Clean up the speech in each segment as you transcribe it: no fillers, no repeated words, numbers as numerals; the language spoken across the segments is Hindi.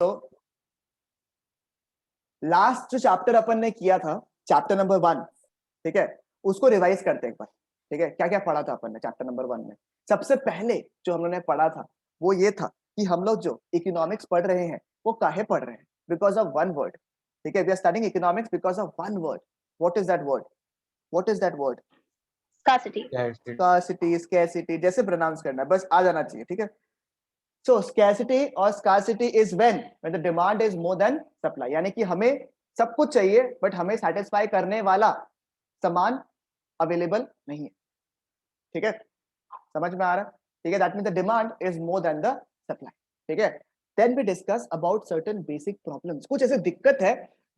तो लास्ट जो चैप्टर अपन ने किया था, चैप्टर नंबर 1, ठीक है, उसको रिवाइज करते हैं एक बार। ठीक है, क्या क्या पढ़ा था अपन ने चैप्टर नंबर 1 में? सबसे पहले जो हम लोगों ने पढ़ा था वो ये था कि हम लोग जो इकोनॉमिक्स पढ़ रहे हैं वो काहे पढ़ रहे हैं? Because of one word. ठीक है, we are studying economics because of one word. What is that word? What is that word? Scarcity. Scarcity, scarcity, जैसे प्रोनाउंस करना है बस आ जाना चाहिए। ठीक है, so scarcity or scarcity is when the demand is more than supply, यानी कि हमें सब कुछ चाहिए बट हमें सेटिस्फाई करने वाला सामान अवेलेबल नहीं है। ठीक है, समझ में आ रहा है? ठीक है, that means the demand is more than the supply. ठीक है, then we discuss about certain basic problems. कुछ ऐसे दिक्कत है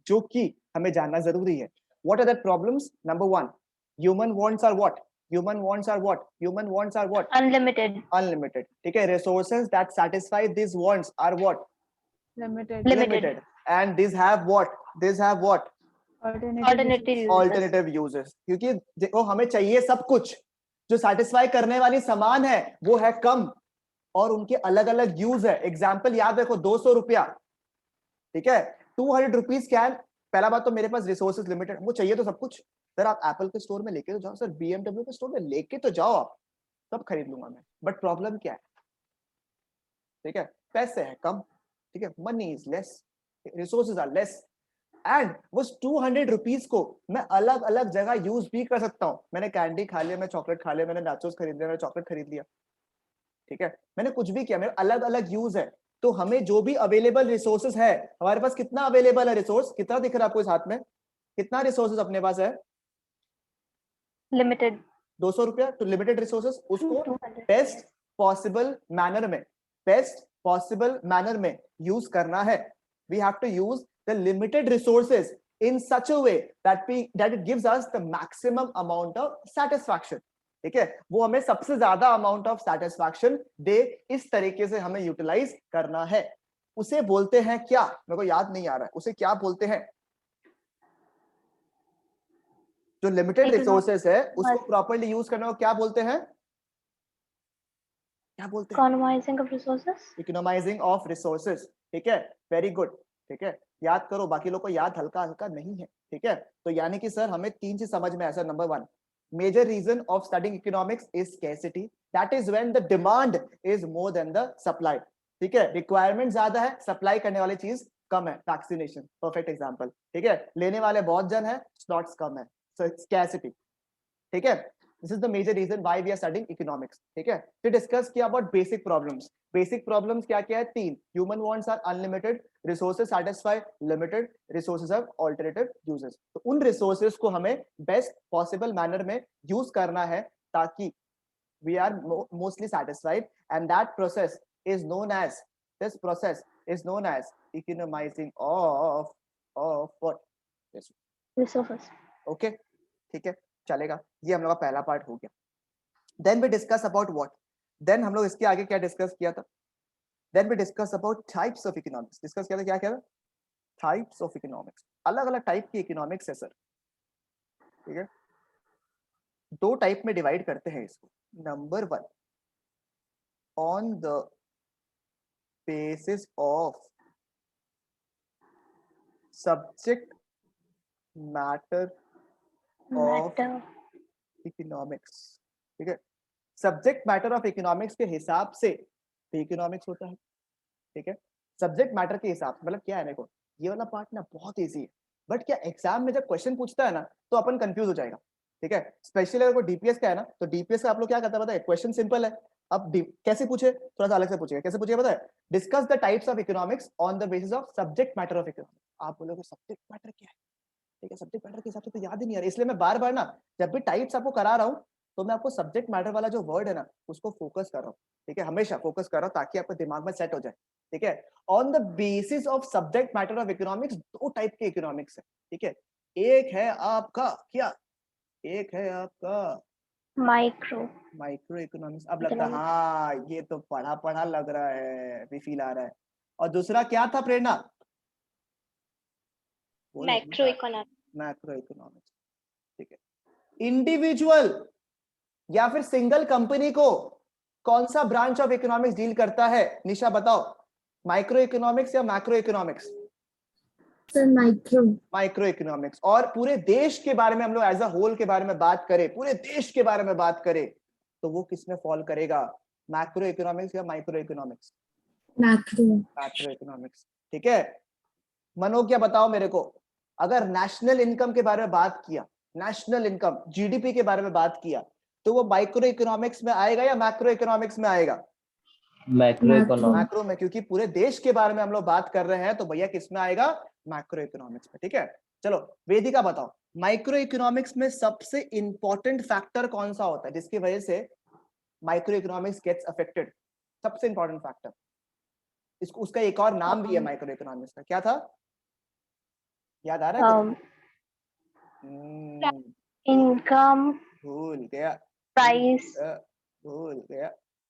जो कि हमें जानना जरूरी है। What are that problems? Number 1, human wants are what? Human wants are what? Human wants are what? Unlimited. Unlimited. ठीक है, resources that satisfy these wants are what? Limited. Limited. And these have what? These have what? Alternative uses. Alternative uses. क्योंकि देखो हमें चाहिए सब कुछ, जो satisfy करने वाली सामान है वो है कम और उनके अलग अलग यूज है। एग्जाम्पल याद रखो, 200 रुपया, ठीक है, 200 रुपीज कैन। पहला बात तो मेरे पास रिसोर्सेज लिमिटेड, वो चाहिए तो सब कुछ। सर आप एप्पल के स्टोर में लेके तो जाओ, सर BMW के स्टोर में लेके तो जाओ, आप सब खरीद लूंगा मैं, बट प्रॉब्लम क्या है? ठीक है, पैसे हैं कम, ठीक है, money is less, resources are less, and वो 200 रुपीज को मैं अलग अलग जगह यूज भी कर सकता हूँ। मैंने कैंडी खा लिया, मैं चॉकलेट खा लिया, मैंने नाचोस खरीद लिया, मैंने चॉकलेट खरीद लिया, ठीक है, मैंने कुछ भी किया, मेरे अलग अलग यूज है। तो हमें जो भी अवेलेबल रिसोर्सेज है, हमारे पास कितना अवेलेबल है रिसोर्स? कितना दिख रहा है आपको इस हाथ में? कितना रिसोर्सेज अपने पास है? Limited. 200 रुपया। तो लिमिटेड रिसोर्सेज, उसको 200. बेस्ट पॉसिबल मैनर में, बेस्ट पॉसिबल मैनर में यूज करना है। We have to use the limited resources in such a way that it gives us the maximum amount of satisfaction। ठीक है, वो हमें सबसे ज्यादा अमाउंट ऑफ सेटिस्फैक्शन दे, इस तरीके से हमें यूटिलाइज करना है। उसे बोलते हैं क्या? मेरे को याद नहीं आ रहा है, उसे क्या बोलते हैं? जो लिमिटेड रिसोर्सेस है उसको प्रॉपर्ली यूज करने को क्या बोलते हैं? क्या बोलते हैं? Economizing of resources. Economizing of resources. ठीक है, वेरी गुड। ठीक है, याद करो, बाकी लोग को याद हल्का हल्का नहीं है। ठीक है, तो यानी कि सर हमें 3 चीज समझ में आया। Sir number 1, major reason of studying economics is scarcity, that is when the demand is more than the supply. ठीक है, रिक्वायरमेंट ज्यादा है, सप्लाई करने वाली चीज कम है। Vaccination perfect example. ठीक है, लेने वाले बहुत जन है, स्लॉट्स कम है, सो स्कैरसिटी। ठीक है, this is the major reason why we are studying economics. ठीक है, फिर डिस्कस किया about basic problems. Basic problems क्या क्या है? 3, human wants are unlimited, resources satisfy limited, resources have alternative uses. तो उन रिसोर्सेज को हमें बेस्ट पॉसिबल मैनर में यूज करना है ताकि we are mostly satisfied, and that process is known as, this process is known as economizing of what? Resources. Okay, ठीक है, चलेगा। ये हम लोग का पहला पार्ट हो गया। Then we discuss about what? Then हम लोग इसके आगे क्या डिस्कस किया था? Then we discuss about types of economics. Discuss किया था, क्या क्या था? Types of economics. अलग अलग टाइप की इकोनॉमिक्स है सर। ठीक है, 2 टाइप में डिवाइड करते हैं इसको। Number 1, on the basis of subject matter of economics. ठीक है, सब्जेक्ट मैटर ऑफ इकोनॉमिक्स के हिसाब से इकोनॉमिक्स होता है। ठीक है, सब्जेक्ट मैटर के हिसाब से मतलब क्या है? देखो ये वाला पार्ट ना बहुत इजी है, बट क्या एग्जाम में जब क्वेश्चन पूछता है ना तो अपन कंफ्यूज हो जाएगा। ठीक है, स्पेशली अगर कोई डीपीएस का है ना, तो डीपीएस का आप लोग क्या करता है पता है? क्वेश्चन सिंपल है। अब कैसे पूछे? थोड़ा सा अलग से पूछेगा। कैसे पूछेगा पता है? Discuss the types of economics on the basis of subject matter of economics. आप बोलोगे सब्जेक्ट मैटर क्या है? ठीक है, सब्जेक्ट मैटर के हिसाब से तो याद ही नहीं आ रहा, इसलिए मैं बार बार ना जब भी टाइप्स आपको करा रहा हूँ तो मैं आपको सब्जेक्ट मैटर वाला जो वर्ड है ना उसको फोकस कर रहा हूँ। ठीक है, हमेशा फोकस कर रहा हूँ ताकि आपके दिमाग में सेट हो जाए। ठीक है, on the basis of subject matter of economics 2 type के इकोनॉमिक्स है। ठीक है, एक है आपका क्या? एक है आपका माइक्रो इकोनॉमिक्स। अब लगता है हाँ ये तो पढ़ा पढ़ा लग रहा है, भी फील आ रहा है। और दूसरा क्या था प्रेरणा? Macro economics. Macro economics. ठीक है, इंडिविजुअल या फिर सिंगल कंपनी को कौन सा ब्रांच ऑफ इकोनॉमिक्स डील करता है? निशा बताओ, माइक्रो इकोनॉमिक्स या macro economics? Sir micro. Micro economics. और पूरे देश के बारे में हम लोग एज अ होल के बारे में बात करें, पूरे देश के बारे में बात करें, तो वो किस में फॉल करेगा? मैक्रो इकोनॉमिक्स या micro economics? Macro. Macro economics. ठीक है, मनो क्या बताओ मेरे को, अगर नेशनल इनकम के बारे में बात किया, नेशनल इनकम जीडीपी के बारे में बात किया, तो वो माइक्रो इकोनॉमिक्स में आएगा या मैक्रो इकोनॉमिक्स में आएगा? Macro economics. मैक्रो में, क्योंकि पूरे देश के बारे में हम लोग बात कर रहे हैं, तो भैया किस में आएगा? मैक्रो इकोनॉमिक्स में। ठीक है, चलो वेदिका बताओ, माइक्रो इकोनॉमिक्स में सबसे इंपॉर्टेंट फैक्टर कौन सा होता है जिसकी वजह से माइक्रो इकोनॉमिक्स गेट्स अफेक्टेड? सबसे इंपॉर्टेंट फैक्टर, इसको उसका एक और नाम भी है माइक्रो इकोनॉमिक्स का, क्या था? याद आ रहा है? इनकम, भूल गया, प्राइस। भूल गया।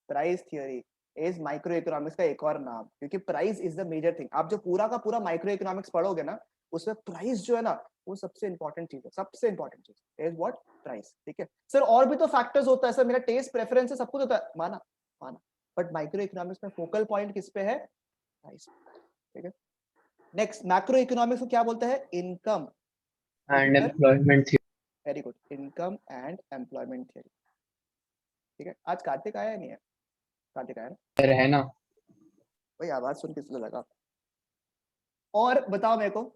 Price theory is micro economics का एक और नाम, क्योंकि price is the major thing. आप जो पूरा का पूरा माइक्रो इकोनॉमिक्स पढ़ोगे ना, उसमें प्राइस जो है ना, वो सबसे इंपॉर्टेंट चीज है। सबसे इंपॉर्टेंट चीज इज व्हाट? प्राइस। ठीक है सर, और भी तो फैक्टर्स होता है सर, मेरा टेस्ट प्रेफरेंस है, सब कुछ होता है, माना माना, बट माइक्रो इकोनॉमिक्स में फोकल पॉइंट किस पे है? प्राइस। ठीक है, नेक्स्ट, मैक्रो इकोनॉमिक्स को क्या बोलते हैं? Income and employment theory. Very good, income and employment theory. ठीक है, आज कार्तिक आया नहीं है? कार्तिक आया ना? है ना? भाई आवाज सुन के इसलिए लगा। और बताओ मेरे को,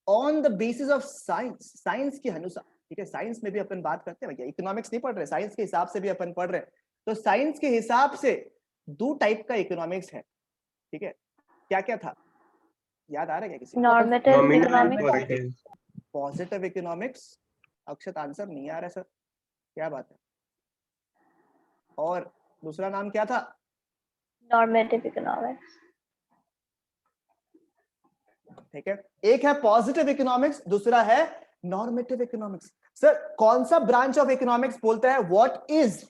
on the basis of science, science के अनुसार, ठीक है, साइंस में भी अपन बात करते हैं भैया, इकोनॉमिक्स नहीं पढ़ रहे, साइंस के हिसाब से भी अपन पढ़ रहे हैं, तो साइंस के हिसाब से दो टाइप का इकोनॉमिक्स है। ठीक है, क्या क्या था, याद आ रहा है क्या किसी को? Normative economics, positive economics. Akshat answer नहीं आ रहा सर, क्या बात है? और दूसरा नाम क्या था? Normative economics. ठीक है, एक है पॉजिटिव इकोनॉमिक्स, दूसरा है नॉर्मेटिव इकोनॉमिक्स। सर कौन सा ब्रांच ऑफ इकोनॉमिक्स बोलता है व्हाट इज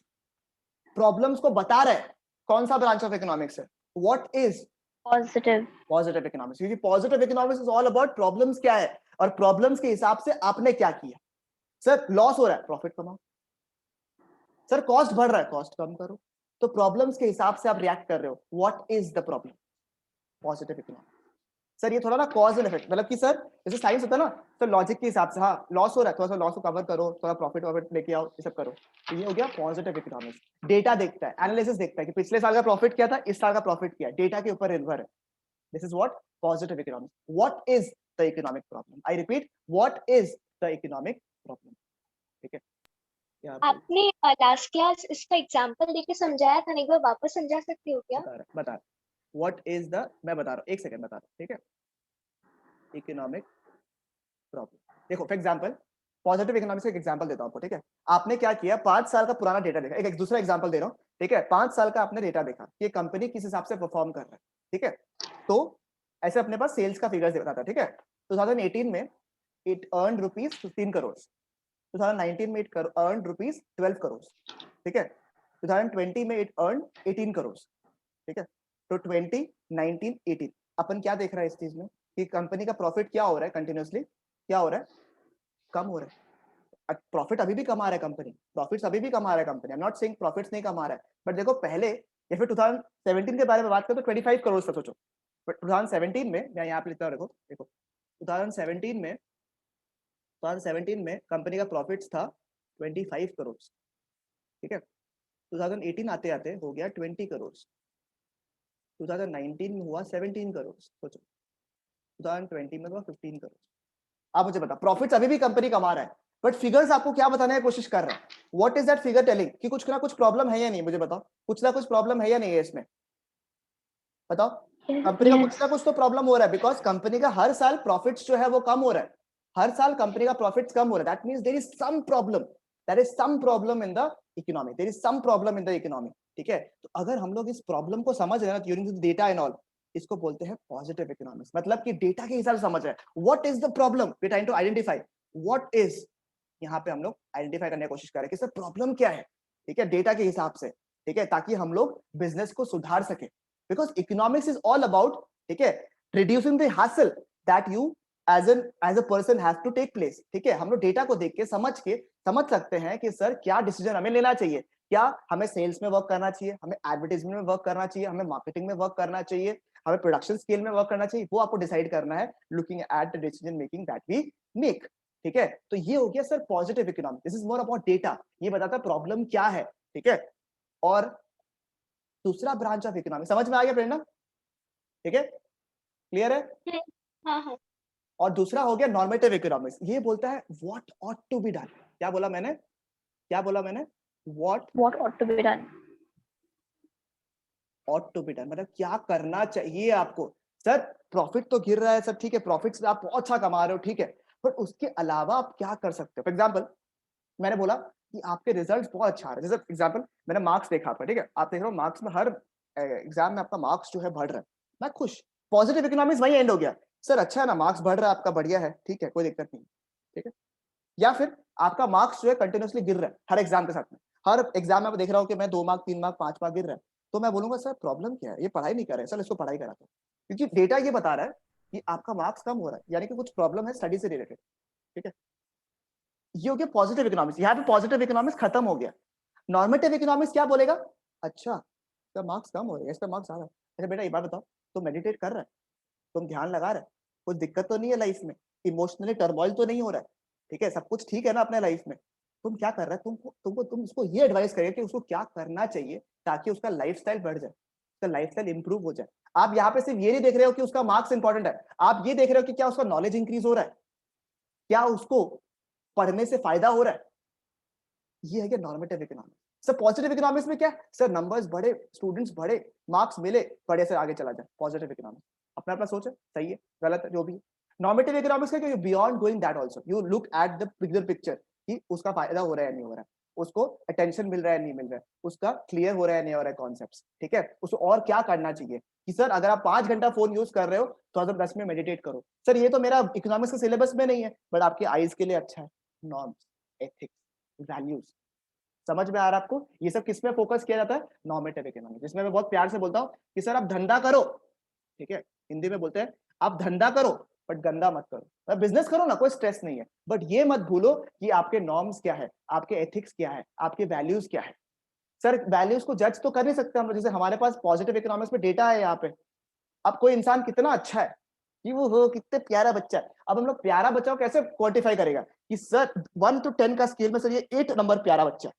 प्रॉब्लम्स को बता रहा है? कौन सा ब्रांच ऑफ इकोनॉमिक्स है? व्हाट इज पॉजिटिव इकोनॉमिक्स, क्योंकि positive economics is all about problems क्या है और प्रॉब्लम्स के हिसाब से आपने क्या किया। सर लॉस हो रहा है, प्रॉफिट कमाओ। सर कॉस्ट बढ़ रहा है, कॉस्ट कम करो। तो प्रॉब्लम्स के हिसाब से आप रिएक्ट कर रहे हो, what is the problem? Positive economics. Sir ये थोड़ा ना कॉज एंड इफेक्ट, मतलब कि सर जैसे साइंस होता है ना, तो लॉजिक के हिसाब से, हाँ लॉस हो रहा है, थोड़ा सा लॉस को कवर करो, थोड़ा प्रॉफिट वॉफिट लेके आओ, ये सब करो। तो ये हो गया पॉजिटिव इकोनॉमिक्स। डेटा देखता है, एनालिसिस देखता है कि पिछले साल का प्रॉफिट क्या था, इस साल का प्रॉफिट क्या है, डेटा के ऊपर निर्भर है। This is what? Positive economics. What is the economic problem? I repeat, what is the economic problem? ठीक है, आपने लास्ट क्लास इसका एग्जांपल देके समझाया था, एक बार वापस समझा सकते हो क्या? बता रहा व्हाट इज द, मैं बता रहा हूँ, एक सेकंड बता रहा हूँ। ठीक है, इकोनॉमिक प्रॉब्लम देखो, फॉर एग्जांपल पॉजिटिव इकोनॉमिक्स का एक एग्जांपल देता हूं आपको। ठीक है, आपने क्या किया, 5 साल का पुराना डेटा देखा, एक दूसरा एग्जांपल दे रहा हूं। ठीक है, 5 साल का आपने डेटा देखा कि कंपनी किस हिसाब से परफॉर्म कर रहा है। ठीक है, तो ऐसे अपने पास सेल्स का फिगर्स बताता है। ठीक है, 2018 में इट अर्न रुपीज 15 करोड़, 2019 में इट अर्न रुपीज 12 करोड़। ठीक है, 2020 में इट अर्न 18 करोड़। ठीक है, तो 20, 19, 18 अपन क्या देख रहा है इस चीज में कि कंपनी का प्रॉफिट क्या हो रहा है, कंटिन्यूअसली क्या हो रहा है, कम हो रहा है। प्रॉफिट अभी भी कमा रहा है कंपनी, प्रॉफिट्स अभी भी कमा रहा है company, I am not saying profits नहीं कमा रहा है, बट देखो पहले या फिर 2017 के बारे में बात करें तो 25 करोड़ था, सोचो। बट 2017 में, मैं यहाँ पे लिखता हूँ, देखो 2017 में, 2017 में कंपनी का प्रॉफिट्स था 25 करोड़। ठीक है, 2018 आते आते हो गया 20 करोड़, 2019 में हुआ 17 करोड़, सोचो 2020 में हुआ 15 करोड़। आप मुझे बता, प्रॉफिट्स अभी भी कंपनी कमा रहा है, बट फिगर्स आपको क्या बताने की कोशिश कर रहा है? What is that figure telling कि कुछ ना कुछ प्रॉब्लम है या नहीं? मुझे बताओ, कुछ ना कुछ प्रॉब्लम है या नहीं है इसमें? बताओ, कंपनी का कुछ ना कुछ तो प्रॉब्लम हो रहा है, बिकॉज कंपनी का हर साल प्रॉफिट्स जो है वो कम हो रहा है, हर साल कंपनी का प्रॉफिट्स कम हो रहा है। That means there is some problem, there is some problem in the economy, there is some problem in the economy. ठीक है, तो अगर हम लोग इस प्रॉब्लम को समझ रहे हैं during the data and all, इसको बोलते हैं पॉजिटिव इकोनॉमिक्स, मतलब कि डेटा के हिसाब से समझ रहे हैं what is the problem, we trying to identify what is, यहाँ पे हम लोग आइडेंटिफाई करने की कोशिश कर रहे हैं कि सर प्रॉब्लम क्या है। ठीक है, डेटा के हिसाब से, ठीक है, ताकि हम लोग बिजनेस को सुधार सके, because economics is all about, ठीक है, reducing the hassle that you as a person have to take place. ठीक है, हम लोग डेटा को देख के समझ सकते हैं कि सर क्या डिसीजन हमें लेना चाहिए, क्या हमें सेल्स में वर्क करना चाहिए, हमें एडवर्टाइजमेंट में वर्क करना चाहिए, हमें मार्केटिंग में वर्क करना चाहिए, हमें प्रोडक्शन स्केल में वर्क करना चाहिए, वो आपको डिसाइड करना है looking at the decision making that we make. ठीक है, तो ये हो गया sir positive economics, this is more about data, ये बताता है प्रॉब्लम क्या है। ठीक है, और दूसरा ब्रांच ऑफ इकोनॉमिक्स समझ में आ गया प्रेरणा? ठीक है, क्लियर है? हाँ हाँ और दूसरा हो गया नॉर्मेटिव इकोनॉमिक्स, ये बोलता है what ought to be done. क्या बोला मैंने? What What ought to be done? Ought to be done, मतलब क्या करना चाहिए आपको। सर प्रॉफिट तो गिर रहा है, सर ठीक है, प्रॉफिट से आप बहुत अच्छा कमा रहे हो, ठीक है, पर उसके अलावा आप क्या कर सकते हो? फॉर एग्जाम्पल मैंने बोला कि आपके रिजल्ट बहुत अच्छा आ रहा है, जैसे एग्जाम्पल मैंने मार्क्स देखा आपका, ठीक है, आप देख रहे हो मार्क्स में हर एग्जाम में आपका मार्क्स जो है बढ़ रहा है, मैं खुश। पॉजिटिव इकोनॉमिक्स वही एंड हो गया, सर अच्छा है ना, मार्क्स बढ़ रहा है आपका, बढ़िया है, ठीक है, कोई दिक्कत नहीं, ठीक है। या फिर आपका मार्क्स जो है कंटिन्यूअसली गिर रहा है हर एग्जाम के साथ में, हर एग्जाम में आप देख रहा हूँ कि मैं 2 मार्क 3 मार्क 5 मार्क गिर रहा है, तो मैं बोलूंगा सर प्रॉब्लम क्या है, ये पढ़ाई नहीं कर रहे, सर इसको पढ़ाई कराता हूँ, क्योंकि डेटा ये बता रहा है कि आपका मार्क्स कम हो रहा है, यानी कि कुछ प्रॉब्लम है स्टडी से रिलेटेड। ठीक है, ये हो गया पॉजिटिव इकोनॉमिक्स, यहाँ पे पॉजिटिव इकोनॉमिक्स खत्म हो गया। नॉर्मेटिव इकोनॉमिक्स क्या बोलेगा? अच्छा इसका मार्क्स कम हो रहा है, इसका मार्क्स ज्यादा है, अच्छा बेटा ये बात बताओ, तुम मेडिटेट कर रहा है, तुम ध्यान लगा रहा है, कुछ दिक्कत तो नहीं है लाइफ में, इमोशनली टर्मोइल तो नहीं हो रहा है, ठीक है, सब कुछ ठीक है ना अपने लाइफ में, तुम क्या कर रहा है, तुम उसको ये एडवाइस करिए कि उसको क्या करना चाहिए ताकि उसका लाइफस्टाइल बढ़ जाए, उसका लाइफस्टाइल इंप्रूव हो जाए। आप यहाँ पे सिर्फ ये नहीं देख रहे हो कि उसका मार्क्स इंपॉर्टेंट है, आप ये देख रहे हो कि क्या उसका नॉलेज इंक्रीज हो रहा है, क्या उसको पढ़ने से फायदा हो रहा है, ये है कि normative economics. Sir positive economics में क्या, सर नंबर्स बढ़े, स्टूडेंट्स बढ़े, मार्क्स मिले, बढ़िया से आगे चला जाए, पॉजिटिव इकोनॉमिक्स। अपना अपना सोच है, सही है गलत है जो भी। नॉर्मेटिव इकोनॉमिक्स का you beyond going that also, you look at the bigger picture कि उसका फायदा हो रहा है नहीं हो रहा है, उसको अटेंशन मिल रहा है नहीं मिल रहा है, उसका क्लियर हो रहा है नहीं हो रहा है कॉन्सेप्ट्स, ठीक है, उसको और क्या करना चाहिए कि सर अगर आप 5 घंटा फोन यूज कर रहे हो तो 2010 में मेडिटेट करो, सर ये तो मेरा इकोनॉमिक्स के सिलेबस में नहीं है, बट आपकी आईज के लिए अच्छा है। नॉर्म्स, एथिक्स, वैल्यूज, समझ में आ रहा है आपको? ये सब किस में फोकस किया जाता है? नॉर्मेटिव इकोनॉमिक्स, जिसमें मैं बहुत प्यार से बोलता हूँ कि सर आप धंधा करो, ठीक है, हिंदी में बोलते हैं आप धंधा करो बट गंदा मत करो, बिजनेस करो ना, कोई स्ट्रेस नहीं है, बट ये मत भूलो कि आपके नॉर्म्स क्या है, आपके एथिक्स क्या है, आपके वैल्यूज क्या है। सर वैल्यूज को जज तो कर नहीं सकते हम लोग, जैसे हमारे पास पॉजिटिव इकोनॉमिक्स में डेटा है यहाँ पे, अब कोई इंसान कितना अच्छा है कि वो हो कितने प्यारा बच्चा है, अब हम लोग प्यारा बच्चा को कैसे क्वांटिफाई करेगा कि सर 1 to 10 का स्केल में सर ये 8 नंबर प्यारा बच्चा है,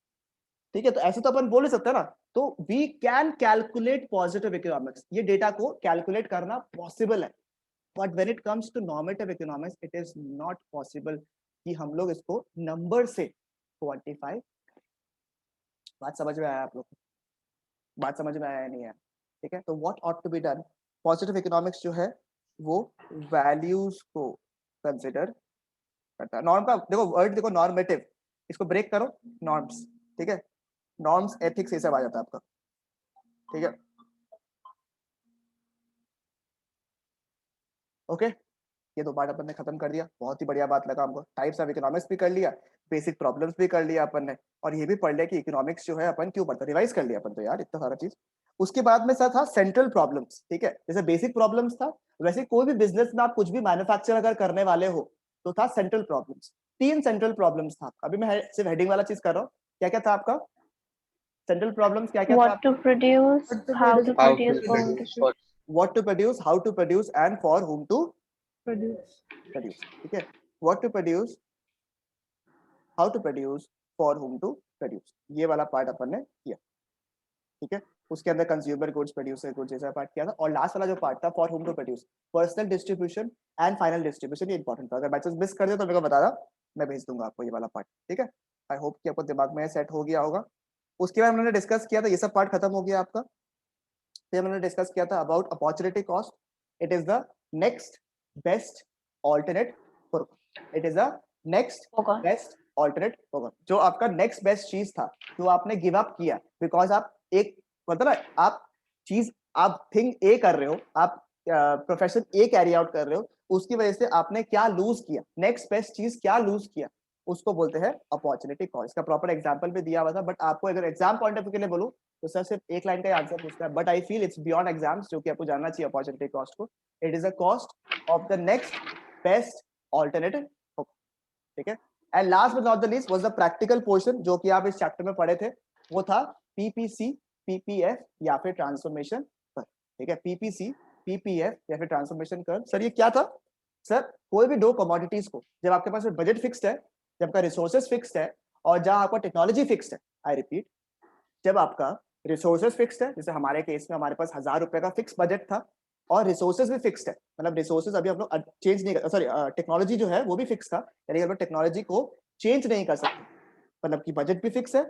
ठीक है, तो ऐसे तो अपन बोल नहीं सकते ना, तो we can calculate positive economics, ये डेटा को कैलकुलेट करना पॉसिबल है, but when it comes to normative economics it is not possible कि हम लोग इसको नंबर से क्वांटिफाई। बात समझ में आया आप लोग को? बात समझ में आया नहीं है? ठीक है, तो what ought to be done, positive economics जो है वो वैल्यूज को कंसिडर करता है। नॉर्म का देखो वर्ड देखो, नॉर्मेटिव, इसको ब्रेक करो, नॉर्म्स, ठीक है, नॉर्म्स एथिक्स ये सब आ जाता है आपका, ठीक है, ओके। ये दो पार्ट अपन ने खत्म कर दिया, बहुत ही बढ़िया बात लगा हमको, टाइप्स ऑफ इकोनॉमिक्स भी कर लिया, बेसिक प्रॉब्लम्स भी कर लिया अपन ने, और ये भी पढ़ लिया कि इकोनॉमिक्स जो है अपन क्यों पढ़ता, रिवाइज कर लिया अपन तो यार इतना सारा चीज। उसके बाद में था सेंट्रल प्रॉब्लम्स, ठीक है, जैसे बेसिक प्रॉब्लम्स था, वैसे कोई भी बिजनेस में आप कुछ भी मैन्युफैक्चर अगर करने वाले हो तो था सेंट्रल प्रॉब्लम्स। 3 सेंट्रल प्रॉब्लम्स था, अभी मैं सिर्फ हेडिंग वाला चीज कर रहा हूँ। क्या क्या था आपका सेंट्रल प्रॉब्लम्स, क्या क्या था? What to produce, how to How produce, to for whom to produce for what to produce, how to produce and for whom to produce. produce, ठीक है, what to produce, how to produce, for whom to produce, ये वाला पार्ट अपन ने किया, ठीक है। उसके अंदर कंज्यूमर गुड्स, प्रोड्यूसर गुड्स जैसा पार्ट किया था, और लास्ट वाला जो पार्ट था for whom to produce, personal distribution and final distribution, ये इंपॉर्टेंट था, अगर बाय चांस मिस कर दे तो मेरे को बता दा, मैं भेज दूंगा आपको ये वाला पार्ट, ठीक है। आई होप कि आपको दिमाग में सेट हो गया होगा। उसके बाद हमने डिस्कस किया था, ये सब पार्ट खत्म हो गया आपका, फिर हमने डिस्कस किया था about opportunity cost, it is the next best alternate for, it is the next होगा। बेस्ट ऑल्टरनेट होगा, जो आपका नेक्स्ट बेस्ट चीज था जो आपने गिव अप किया, बिकॉज आप एक मतलब आप चीज आप थिंग ए कर रहे हो, आप प्रोफेशन ए कैरी आउट कर रहे हो, उसकी वजह से आपने क्या लूज किया, नेक्स्ट बेस्ट चीज क्या लूज किया, उसको बोलते हैं अपॉर्चुनिटी कॉस्ट। इसका प्रॉपर एग्जांपल भी दिया हुआ था, बट आपको अगर एग्जाम पॉइंट ऑफ व्यू के लिए बोलूं तो सर सिर्फ एक लाइन का आंसर पूछता है, but I feel it's beyond exams, जो कि आपको जानना चाहिए अपॉर्चुनिटी कॉस्ट को। It is a cost of the next best alternative, ठीक है। And last but not the least was the practical portion, जो कि आप इस चैप्टर में पढ़े थे, वो था पीपीसी, पीपीएफ या फिर ट्रांसफॉर्मेशन पर, ठीक है, पीपीसी, पीपीएफ या फिर ट्रांसफॉर्मेशन कर्व। सर ये क्या था? सर कोई भी दो कमोडिटीज को, जब आपके पास बजट फिक्स्ड है, जब आपका रिसोर्सेज फिक्स्ड है और जहां आपका टेक्नोलॉजी फिक्स्ड है, आई रिपीट, जब आपका रिसोर्सेज फिक्स्ड है, जैसे हमारे केस में हमारे पास 1000 रुपए का फिक्स बजट था और रिसोर्सेज भी फिक्स्ड है, मतलब रिसोर्सेज अभी हम लोग चेंज नहीं कर, सॉरी टेक्नोलॉजी जो है वो भी फिक्स था, यानी हम लोग टेक्नोलॉजी को चेंज नहीं कर सकते, मतलब कि बजट भी फिक्स है,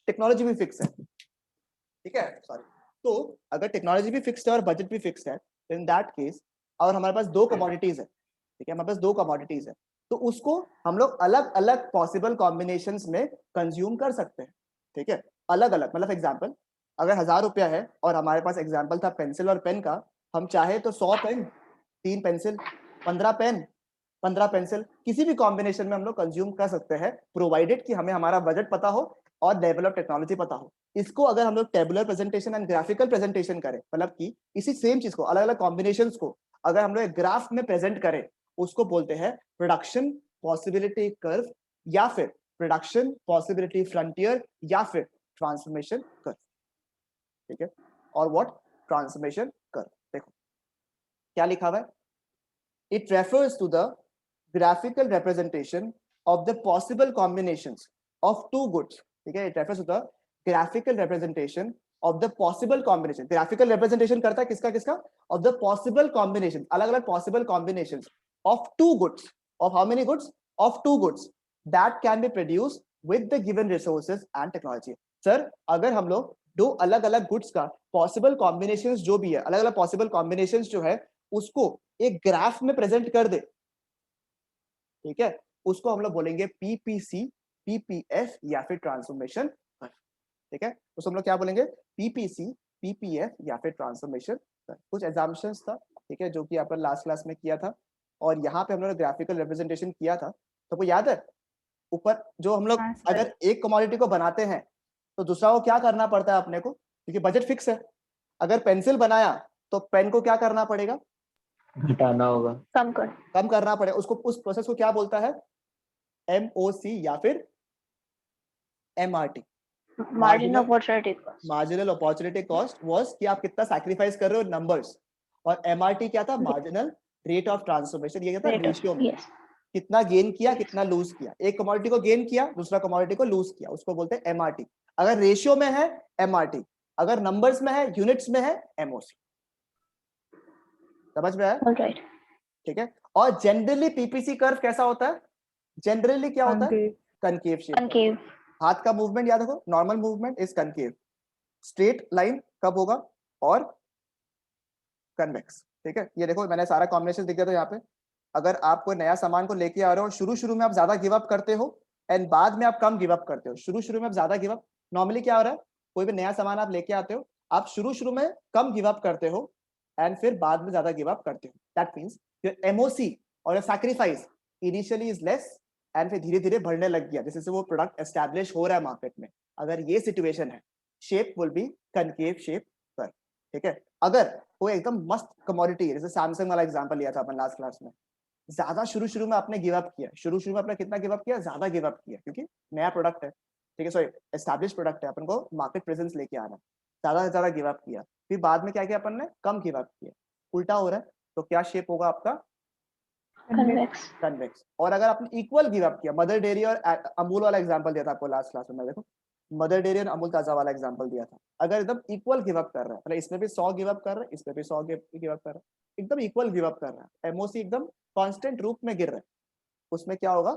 टेक्नोलॉजी भी फिक्स है, ठीक है। सॉरी, तो अगर टेक्नोलॉजी भी फिक्स्ड है और बजट भी फिक्स्ड है, इन दैट केस, और हमारे पास दो कमोडिटीज है, ठीक है, हमारे पास दो कमोडिटीज है, तो उसको हम लोग अलग अलग पॉसिबल कॉम्बिनेशंस में कंज्यूम कर सकते हैं, ठीक है, अलग अलग। मतलब एग्जांपल, अगर 1000 रुपया है और हमारे पास एग्जांपल था पेंसिल और पेन का, हम चाहे तो 100 पेन, 3 पेंसिल, 15 पेन, 15 पेंसिल, किसी भी कॉम्बिनेशन में हम लोग कंज्यूम कर सकते हैं, प्रोवाइडेड कि हमें हमारा बजट पता हो और डेवलप टेक्नोलॉजी पता हो। इसको अगर हम लोग tabular presentation and graphical presentation करें, मतलब कि इसी सेम चीज को, अलग अलग कॉम्बिनेशंस को अगर हम लोग एक ग्राफ में प्रेजेंट करें, उसको बोलते हैं प्रोडक्शन पॉसिबिलिटी कर्व, या फिर प्रोडक्शन पॉसिबिलिटी फ्रंटियर, या फिर ट्रांसफॉर्मेशन कर्व, ठीक है। और व्हाट ट्रांसफॉर्मेशन कर्व, देखो क्या लिखा हुआ है, it refers to the graphical representation of the possible combinations of two goods, ठीक है, it refers to the graphical representation of the possible combination. Graphical representation करता है किसका किसका? ऑफ द पॉसिबल कॉम्बिनेशन, अलग अलग possible combinations of two goods, of how many goods? Of two goods that can be produced with the given resources and technology. Sir अगर हम लोग दो अलग अलग गुड्स का पॉसिबल कॉम्बिनेशंस जो भी है, अलग अलग पॉसिबल कॉम्बिनेशंस जो है, उसको एक ग्राफ में प्रेजेंट कर दे, ठीक है, उसको हम लोग बोलेंगे पीपीसी, पीपीएफ या फिर ट्रांसफॉर्मेशन कर्व, ठीक है, उसको हम लोग क्या बोलेंगे? पीपीसी, पीपीएफ या फिर ट्रांसफॉर्मेशन कर्व। कुछ एग्जाम्पशंस था, ठीक है, जो कि अपन लास्ट क्लास में किया था, और यहाँ पे हम लोग ग्राफिकल रिप्रेजेंटेशन किया था, तो वो याद है? ऊपर जो हम लोग हाँ, सर। अगर एक कमोडिटी को बनाते हैं तो दूसरा को क्या करना पड़ता है अपने को, क्योंकि बजट फिक्स है। अगर पेंसिल बनाया तो पेन को क्या करना पड़ेगा? घटाना होगा। कम कर। कम करना पड़ेगा उसको। उस प्रोसेस को क्या बोलता है? एमओसी या फिर MRT, margin opportunity cost. Marginal opportunity cost was कि आप कितना सैक्रिफाइस कर रहे हो नंबर्स, और एमआरटी क्या था? मार्जिनल रेट ऑफ ट्रांसफॉर्मेशन, ये क्या था? रेशियो में यस। कितना गेन किया, कितना लूज किया। एक कमोडिटी को गेन किया, दूसरा कमोडिटी को लूज किया, उसको बोलते हैं एमआरटी। अगर रेशियो में है एमआरटी, अगर नंबर्स में है, यूनिट्स में है, एमओसी। समझ में आया? ऑलराइट। ठीक है। और जनरली पीपीसी कर्व कैसा होता है? जनरली क्या होता है? Concave shape. कनकेव। हाथ का मूवमेंट याद रखो, normal movement is concave, straight line कब होगा? और कन्वेक्स, ठीक है। ये देखो मैंने सारा कॉम्बिनेशन दिख गया था यहाँ पे। अगर आप कोई नया सामान को लेके आ रहे हो, शुरू शुरू में आप ज्यादा गिव अप करते हो एंड बाद में आप कम गिव अप करते हो। शुरू शुरू में आप ज्यादा गिव अप, नॉर्मली क्या हो रहा है, कोई भी नया सामान आप लेके आते हो, आप शुरू शुरू में कम गिव अप करते हो एंड फिर बाद में ज्यादा गिव अप करते हो। दैट मींस योर एमओसी और your sacrifice initially is less and फिर धीरे धीरे बढ़ने लग गया जैसे से वो प्रोडक्ट एस्टैब्लिश हो रहा है मार्केट में। अगर ये सिचुएशन है, shape will be concave shape पर, ठीक है। अगर कोई एकदम मस्त कमोडिटी है, जैसे सैमसंग वाला एग्जांपल लिया था अपन लास्ट क्लास में, ज्यादा शुरू शुरू में आपने गिव अप किया, शुरू शुरू में आपने कितना गिव अप किया? ज्यादा गिव अप किया, क्योंकि नया प्रोडक्ट है, ठीक है, सॉरी एस्टैब्लिश प्रोडक्ट है, अपन को मार्केट प्रेजेंस लेके आना, ज्यादा से ज्यादा गिव अप किया, फिर बाद में क्या किया अपन ने? कम गिव अप किया, उल्टा हो रहा है, तो क्या शेप होगा आपका? कन्वेक्स। कन्वेक्स। और अगर आपने इक्वल गिव अप किया, मदर डेयरी और अमूल वाला एग्जांपल दिया था आपको लास्ट क्लास में, देखो मदर डेयरी और अमूल ताजा वाला एग्जांपल दिया था। अगर एकदम इक्वल गिव अप कर रहा है, मतलब इसमें भी 100 गिव अप कर रहा है, इसमें भी 100 गिव अप कर रहा है, एकदम इक्वल गिव अप कर रहा है, एमओसी एकदम कांस्टेंट रूप में गिर रहा है, उसमें क्या होगा?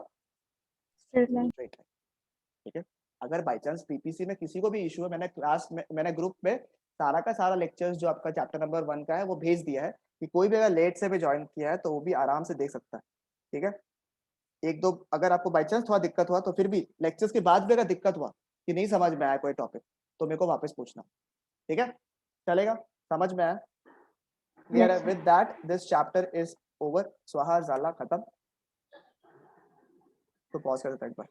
स्ट्रेट लाइन, ठीक है। अगर बाय चांस पीपीसी में किसी को भी इशू है, मैंने क्लास में, मैंने ग्रुप में सारा का सारा लेक्चर्स जो आपका चैप्टर नंबर 1 का है वो भेज दिया है, कि कोई भी अगर लेट से भी ज्वाइन किया है तो वो भी आराम से देख सकता है, ठीक है। एक दो अगर आपको बाय चांस थोड़ा दिक्कत हुआ, तो फिर भी लेक्चर्स के बाद भी अगर दिक्कत हुआ कि नहीं समझ में आया कोई टॉपिक, तो मेरे को वापस पूछना, ठीक है, चलेगा? समझ में आया? क्लियर है? With that this chapter is over, स्वाहा जाला खत्म। तो पॉज कर देता एक बार।